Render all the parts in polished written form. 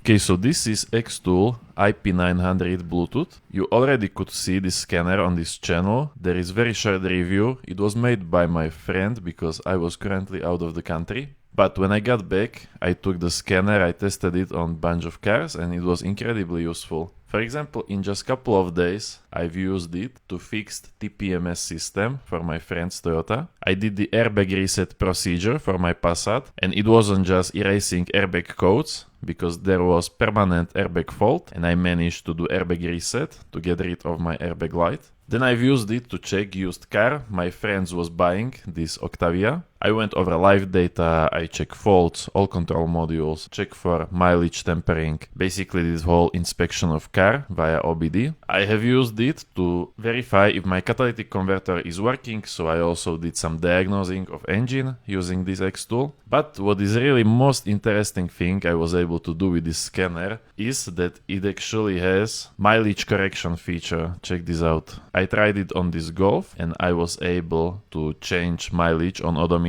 Okay, so this is Xtool IP900 Bluetooth. You already could see this scanner on this channel. There is very short review. It was made by my friend because I was currently out of the country. But when I got back, I took the scanner, I tested it on a bunch of cars and it was incredibly useful. For example, in just a couple of days, I've used it to fix TPMS system for my friend's Toyota. I did the airbag reset procedure for my Passat, and it wasn't just erasing airbag codes, because there was permanent airbag fault, and I managed to do airbag reset to get rid of my airbag light. Then I've used it to check used car. My friend was buying this Octavia. I went over live data, I checked faults, all control modules, check for mileage tampering, basically this whole inspection of car via OBD. I have used it to verify if my catalytic converter is working, so I also did some diagnosing of engine using this Xtool. But what is really most interesting thing I was able to do with this scanner is that it actually has mileage correction feature. Check this out. I tried it on this Golf and I was able to change mileage on odometer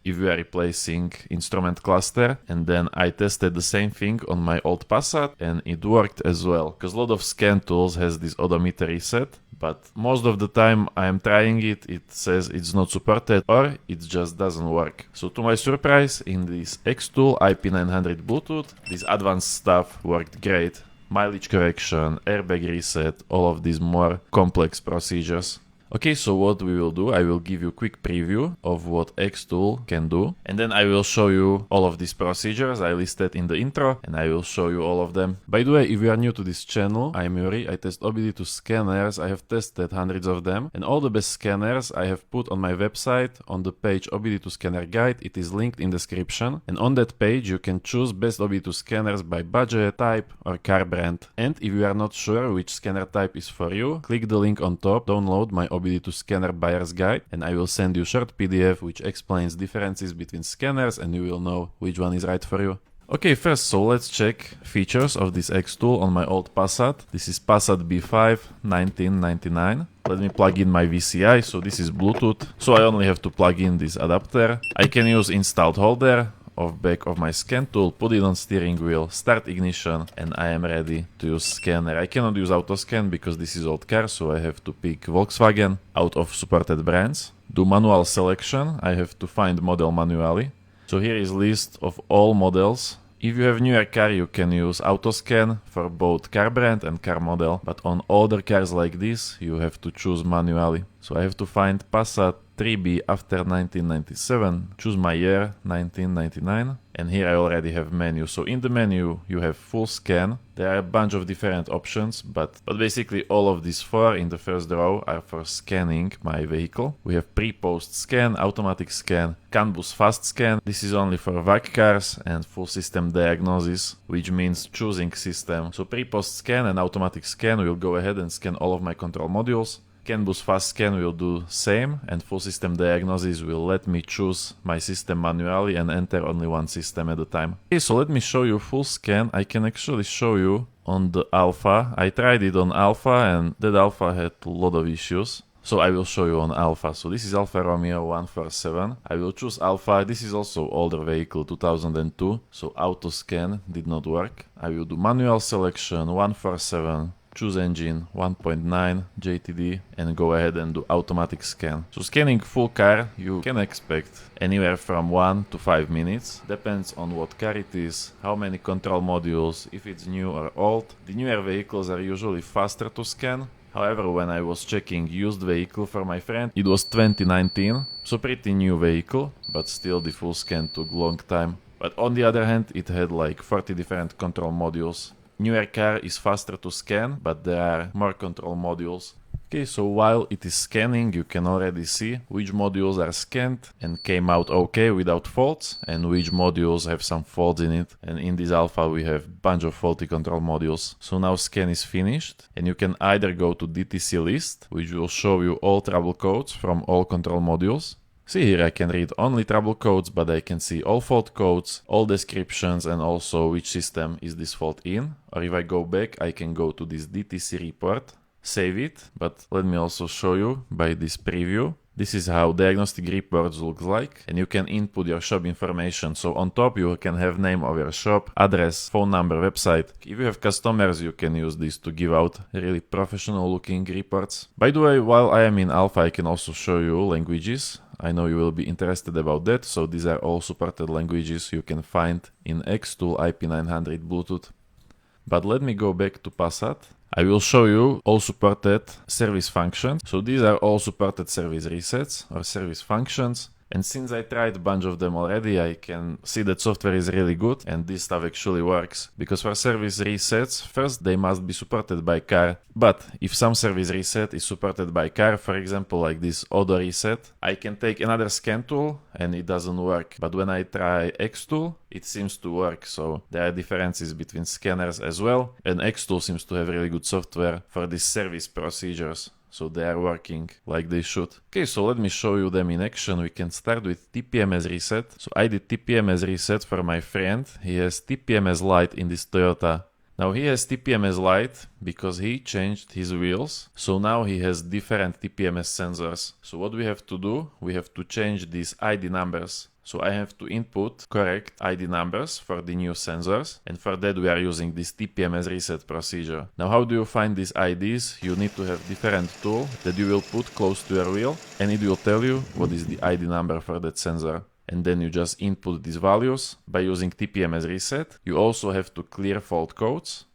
if we are replacing instrument cluster, and then I tested the same thing on my old Passat and it worked as well, because a lot of scan tools has this odometer reset, but most of the time I am trying it, it says it's not supported or it just doesn't work. So to my surprise, in this Xtool IP900 Bluetooth, this advanced stuff worked great. Mileage correction, airbag reset, all of these more complex procedures. Okay, so what we will do, I will give you a quick preview of what Xtool can do, and then I will show you all of these procedures I listed in the intro, and I will show you all of them. By the way, if you are new to this channel, I'm Yuri, I test OBD2 scanners, I have tested hundreds of them, and all the best scanners I have put on my website, on the page OBD2 Scanner Guide, it is linked in description, and on that page you can choose best OBD2 scanners by budget, type, or car brand. And if you are not sure which scanner type is for you, click the link on top, download my OBD2 Scanner Buyer's Guide, and I will send you a short PDF which explains differences between scanners and you will know which one is right for you. Okay, first, so let's check features of this Xtool on my old Passat. This is Passat B5 1999. Let me plug in my VCI, so this is Bluetooth, so I only have to plug in this adapter. I can use installed holder of back of my scan tool, put it on steering wheel, start ignition, and I am ready to use scanner. I cannot use auto scan because this is old car, so I have to pick Volkswagen out of supported brands. Do manual selection, I have to find model manually. So here is list of all models. If you have newer car, you can use auto scan for both car brand and car model, but on older cars like this, you have to choose manually. So I have to find Passat 3B after 1997, choose my year, 1999, and here I already have menu. So in the menu you have full scan. There are a bunch of different options, but basically all of these four in the first row are for scanning my vehicle. We have pre-post scan, automatic scan, CAN bus fast scan. This is only for VAC cars, and full system diagnosis, which means choosing system. So pre-post scan and automatic scan will go ahead and scan all of my control modules. CAN bus fast scan will do same, and full system diagnosis will let me choose my system manually and enter only one system at a time. Okay, so let me show you full scan. I can actually show you on the alpha. I tried it on alpha and that alpha had a lot of issues. So I will show you on alpha. So this is Alfa Romeo 147. I will choose alpha. This is also older vehicle, 2002. So auto scan did not work. I will do manual selection 147. Choose engine 1.9 JTD and go ahead and do automatic scan. So scanning full car, you can expect anywhere from 1 to 5 minutes. Depends on what car it is, how many control modules, if it's new or old. The newer vehicles are usually faster to scan. However, when I was checking used vehicle for my friend, it was 2019, so pretty new vehicle, but still the full scan took long time. But on the other hand, it had like 40 different control modules. Newer car is faster to scan, but there are more control modules. Okay, so while it is scanning, you can already see which modules are scanned and came out okay without faults, and which modules have some faults in it. And in this alpha we have a bunch of faulty control modules. So now scan is finished, and you can either go to DTC list, which will show you all trouble codes from all control modules. See here, I can read only trouble codes, but I can see all fault codes, all descriptions, and also which system is this fault in. Or if I go back, I can go to this DTC report, save it, but let me also show you by this preview. This is how diagnostic reports look like, and you can input your shop information. So on top you can have name of your shop, address, phone number, website. If you have customers, you can use this to give out really professional looking reports. By the way, while I am in alpha, I can also show you languages. I know you will be interested about that, so these are all supported languages you can find in Xtool IP900 Bluetooth. But let me go back to Passat. I will show you all supported service functions. So these are all supported service resets or service functions. And since I tried a bunch of them already, I can see that software is really good and this stuff actually works. Because for service resets, first they must be supported by car. But if some service reset is supported by car, for example like this auto reset, I can take another scan tool and it doesn't work. But when I try Xtool, it seems to work. So there are differences between scanners as well. And Xtool seems to have really good software for these service procedures. So they are working like they should. Okay, so let me show you them in action. We can start with TPMS reset. So I did TPMS reset for my friend. He has TPMS light in this Toyota. Now he has TPMS light because he changed his wheels. So now he has different TPMS sensors. So what we have to do, we have to change these ID numbers. So I have to input correct ID numbers for the new sensors, and for that we are using this TPMS reset procedure. Now how do you find these IDs? You need to have different tool that you will put close to your wheel, and it will tell you what is the ID number for that sensor. And then you just input these values by using TPMS reset. You also have to clear fault codes.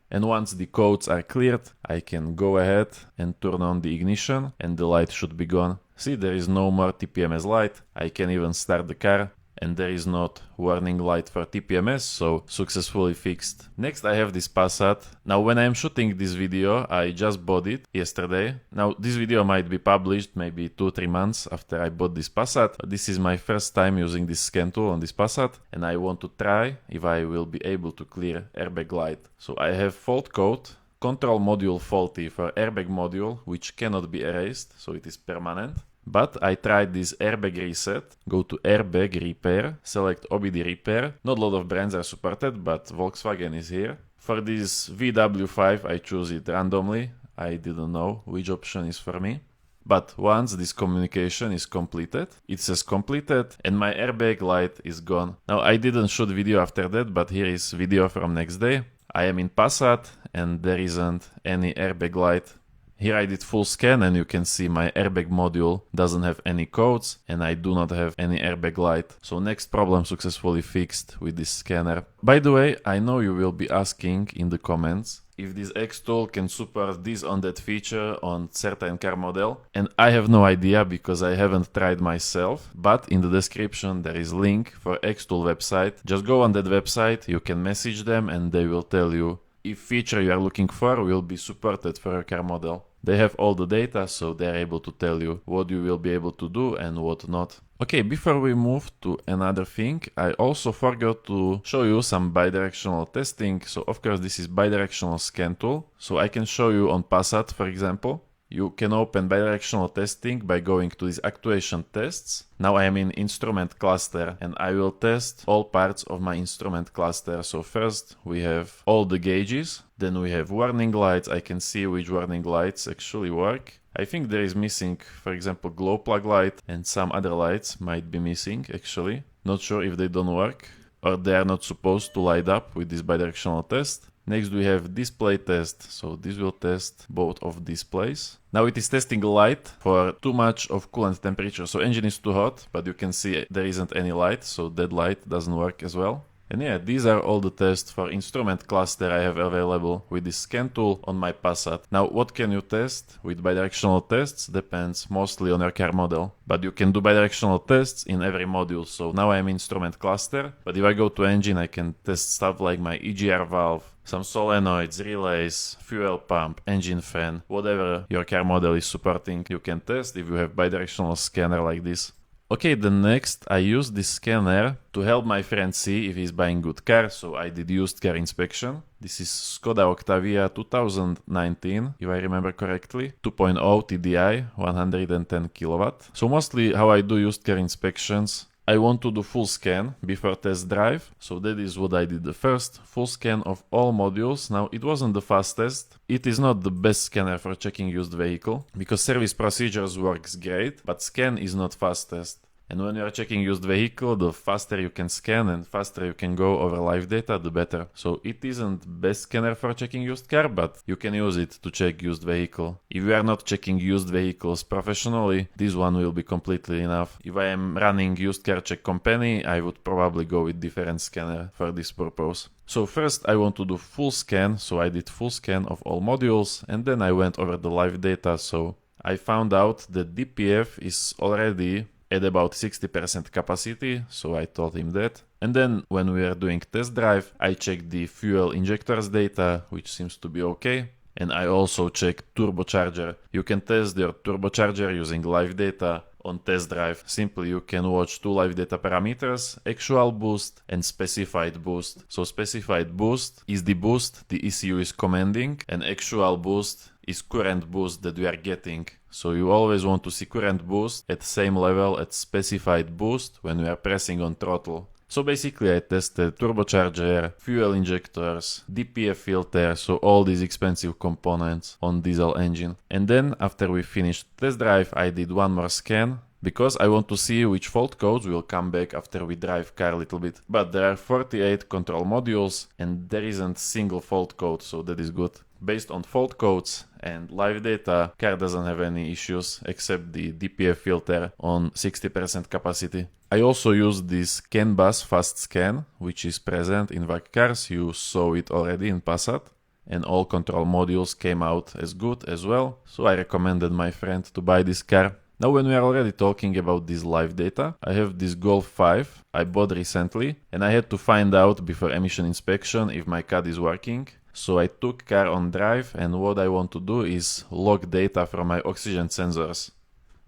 And once the codes are cleared, I can go ahead and turn on the ignition and the light should be gone. See, there is no more TPMS light. I can even start the car and there is not warning light for TPMS, so successfully fixed. Next I have this Passat. Now when I am shooting this video, I just bought it yesterday. Now this video might be published maybe 2-3 months after I bought this Passat. This is my first time using this scan tool on this Passat and I want to try if I will be able to clear airbag light. So I have fault code, control module faulty for airbag module, which cannot be erased, so it is permanent. But I tried this airbag reset, go to airbag repair, select OBD repair. Not a lot of brands are supported, but Volkswagen is here. For this VW5 I choose it randomly, I didn't know which option is for me. But once this communication is completed, it says completed and my airbag light is gone. Now I didn't shoot video after that, but here is video from next day. I am in Passat and there isn't any airbag light. Here I did full scan and you can see my airbag module doesn't have any codes and I do not have any airbag light. So next problem successfully fixed with this scanner. By the way, I know you will be asking in the comments if this Xtool can support this on that feature on certain car model, and I have no idea because I haven't tried myself, but in the description there is link for Xtool website. Just go on that website, you can message them and they will tell you if feature you are looking for will be supported for your car model. They have all the data, so they are able to tell you what you will be able to do and what not. Okay, before we move to another thing, I also forgot to show you some bidirectional testing. So of course this is bidirectional scan tool. So I can show you on Passat, for example. You can open bidirectional testing by going to these actuation tests. Now I am in instrument cluster and I will test all parts of my instrument cluster. So first we have all the gauges, then we have warning lights. I can see which warning lights actually work. I think there is missing, for example, glow plug light and some other lights might be missing actually. Not sure if they don't work or they are not supposed to light up with this bidirectional test. Next we have display test, so this will test both of displays. Now it is testing light for too much of coolant temperature, so engine is too hot, but you can see there isn't any light, so that light doesn't work as well. And yeah, these are all the tests for instrument cluster I have available with this scan tool on my Passat. Now what can you test with bidirectional tests depends mostly on your car model. But you can do bidirectional tests in every module. So now I'm instrument cluster, but if I go to engine I can test stuff like my EGR valve, some solenoids, relays, fuel pump, engine fan, whatever your car model is supporting you can test if you have bidirectional scanner like this. Okay, then next I used this scanner to help my friend see if he's buying good car, so I did used car inspection. This is Skoda Octavia 2019, if I remember correctly, 2.0 TDI, 110 kilowatt. So mostly how I do used car inspections, I want to do full scan before test drive, so that is what I did the first, full scan of all modules. Now it wasn't the fastest, it is not the best scanner for checking used vehicle, because service procedures works great, but scan is not fastest. And when you are checking used vehicle, the faster you can scan and faster you can go over live data, the better. So it isn't best scanner for checking used car, but you can use it to check used vehicle. If you are not checking used vehicles professionally, this one will be completely enough. If I am running used car check company, I would probably go with different scanner for this purpose. So first I want to do full scan, so I did full scan of all modules, and then I went over the live data. So I found out that DPF is already at about 60% capacity, so I told him that. And then when we are doing test drive, I checked the fuel injectors data, which seems to be okay. And I also checked turbocharger. You can test your turbocharger using live data on test drive. Simply you can watch two live data parameters, actual boost and specified boost. So specified boost is the boost the ECU is commanding, and actual boost is current boost that we are getting. So you always want to see current boost at same level as specified boost when we are pressing on throttle. So basically I tested turbocharger, fuel injectors, DPF filter, so all these expensive components on diesel engine. And then after we finished test drive, I did one more scan, because I want to see which fault codes will come back after we drive car a little bit. But there are 48 control modules and there isn't single fault code, so that is good. Based on fault codes and live data, car doesn't have any issues except the DPF filter on 60% capacity. I also used this CAN bus fast scan, which is present in VAG cars. You saw it already in Passat. And all control modules came out as good as well, so I recommended my friend to buy this car. Now when we are already talking about this live data, I have this Golf 5 I bought recently, and I had to find out before emission inspection if my CAD is working. So I took car on drive, and what I want to do is log data from my oxygen sensors.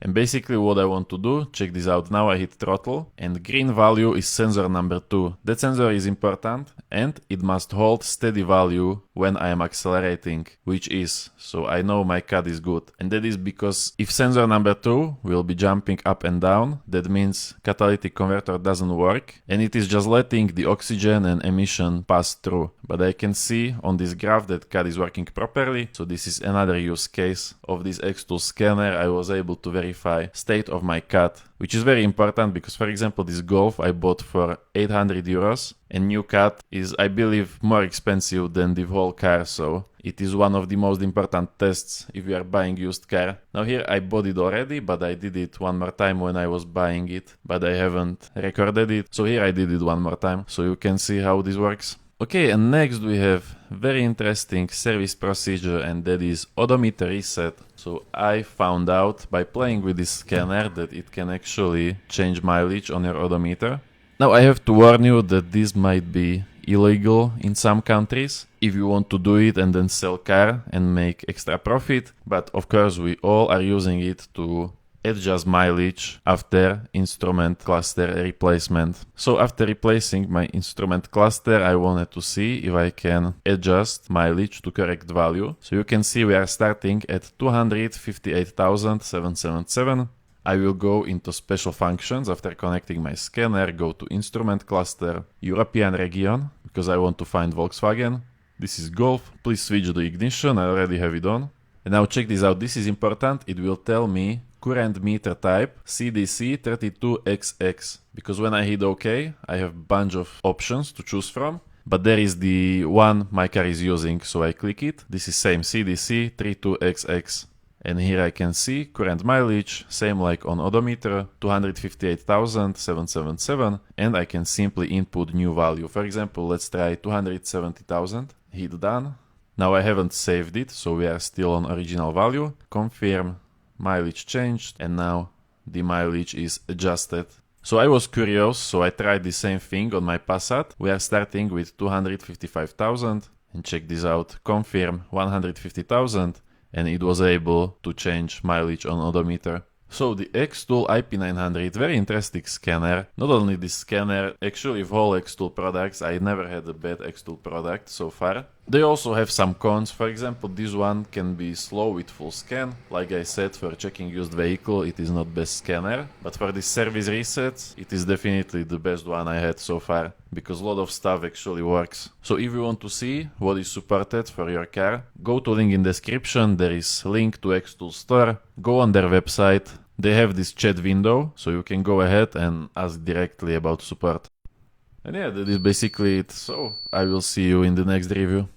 And basically what I want to do, check this out now, I hit throttle, and green value is sensor number 2. That sensor is important, and it must hold steady value when I am accelerating, which is, so I know my CAD is good. And that is because if sensor number 2 will be jumping up and down, that means catalytic converter doesn't work, and it is just letting the oxygen and emission pass through. But I can see on this graph that CAD is working properly, so this is another use case of this Xtool scanner. I was able to verify state of my CAD, which is very important because, for example, this Golf I bought for 800 euros, and new CAD is, I believe, more expensive than the whole car, so it is one of the most important tests if you are buying used car. Now here I bought it already, but I did it one more time when I was buying it, but I haven't recorded it, so here I did it one more time, so you can see how this works. Okay, and next we have very interesting service procedure, and that is odometer reset. So I found out by playing with this scanner that it can actually change mileage on your odometer. Now I have to warn you that this might be illegal in some countries if you want to do it and then sell car and make extra profit, but of course we all are using it to adjust mileage after instrument cluster replacement. So after replacing my instrument cluster, I wanted to see if I can adjust mileage to correct value. So you can see we are starting at 258,777. I will go into special functions after connecting my scanner, go to instrument cluster, European region, because I want to find Volkswagen. This is Golf, please switch the ignition, I already have it on. And now check this out, this is important, it will tell me current meter type CDC32XX, because when I hit OK, I have a bunch of options to choose from, but there is the one my car is using, so I click it. This is same CDC32XX, and here I can see current mileage, same like on odometer, 258,777, and I can simply input new value. For example, let's try 270,000, hit done. Now I haven't saved it, so we are still on original value. Confirm. Mileage changed, and now the mileage is adjusted. So I was curious, so I tried the same thing on my Passat. We are starting with 255,000, and check this out, confirm 150,000, and it was able to change mileage on odometer. So the Xtool IP900, very interesting scanner. Not only this scanner, actually of all Xtool products, I never had a bad Xtool product so far. They also have some cons. For example, this one can be slow with full scan. Like I said, for checking used vehicle, it is not best scanner. But for this service reset, it is definitely the best one I had so far, because a lot of stuff actually works. So if you want to see what is supported for your car, go to link in description. There is link to Xtool store. Go on their website. They have this chat window, so you can go ahead and ask directly about support. And yeah, that is basically it. So I will see you in the next review.